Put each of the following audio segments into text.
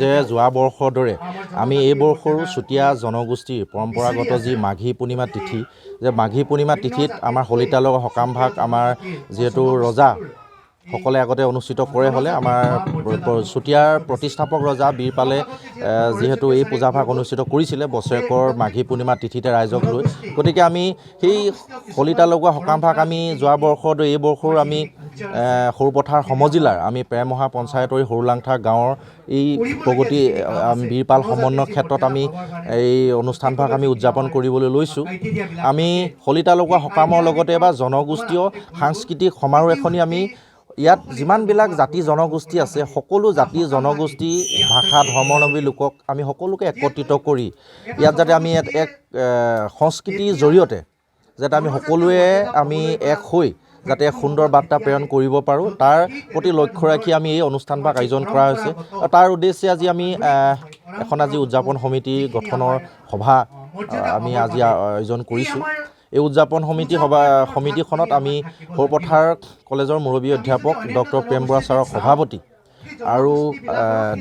যে যোৱা বৰ্ষৰ দৰে আমি এই বৰ্ষৰো চুতীয়া জনগোষ্ঠীৰ পৰম্পৰাগত যি মাঘী পূৰ্ণিমা তিথি যে মাঘী পূৰ্ণিমা তিথিত আমাৰ হলিতালক সকাম ভাগ আমাৰ যিহেতু ৰজা সকলে আগতে অনুষ্ঠিত কৰে হলে আমাৰ চুতীয়াৰ প্ৰতিষ্ঠাপক ৰজা বীৰপালে যেহেতু এই পূজাভাগ অনুষ্ঠিত কৰিছিলে বছৰেকৰ মাঘী পূৰ্ণিমা তিথিতে ৰাইজক লৈ গতিকে আমি সেই হলিতালক সকাম ভাগ আমি যোৱা বৰ্ষৰ এই বৰ্ষৰ আমি সৰুপথাৰ সমজিলাৰ আমি প্ৰেমহা পঞ্চায়তৰ সৰুলাংথা গাঁৱৰ এই প্ৰগতি বীৰপাল সমন্বয় ক্ষেত্ৰত আমি এই অনুষ্ঠানভাগ আমি উদযাপন কৰিবলৈ লৈছোঁ আমি হলিতালক সকামৰ লগতে বা জনগোষ্ঠীয় সাংস্কৃতিক সমাৰোহ এখনি আমি ইয়াত যিমানবিলাক জাতি জনগোষ্ঠী আছে সকলো জাতি জনগোষ্ঠী ভাষা ধৰ্মাৱলম্বী লোকক আমি সকলোকে একত্ৰিত কৰি ইয়াত যাতে আমি এক সংস্কৃতিৰ জৰিয়তে যাতে আমি সকলোৱে আমি এক হৈ যাতে সুন্দৰ বাৰ্তা প্ৰেৰণ কৰিব পাৰোঁ তাৰ প্ৰতি লক্ষ্য ৰাখি আমি এই অনুষ্ঠানভাগ আয়োজন কৰা হৈছে তাৰ উদ্দেশ্যে আজি আমি এখন আজি উদযাপন সমিতি গঠনৰ সভা আমি আজি আয়োজন কৰিছোঁ এই উদযাপন সমিতিখনত আমি সৰুপথাৰ কলেজৰ মুৰব্বী অধ্যাপক ডক্টৰ প্ৰেম বৰা ছাৰৰ সভাপতি আৰু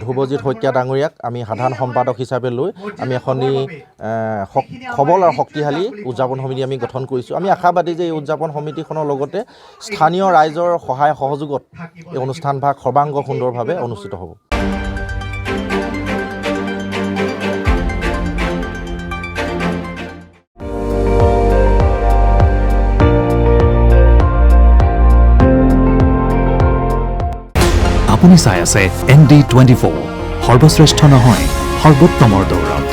ধ্ৰুৱজিৎ শইকীয়া ডাঙৰীয়াক আমি সাধাৰণ সম্পাদক হিচাপে লৈ আমি এখনি সবল আৰু শক্তিশালী উদযাপন সমিতি আমি গঠন কৰিছোঁ আমি আশাবাদী যে এই উদযাপন সমিতিখনৰ লগতে স্থানীয় ৰাইজৰ সহায় সহযোগত এই অনুষ্ঠানভাগ সৰ্বাংগ সুন্দৰভাৱে অনুষ্ঠিত হ'ব আপুনি চাই আছে ND24 সৰ্বশ্ৰেষ্ঠ নহয় সৰ্বোত্তমৰ দৌৰত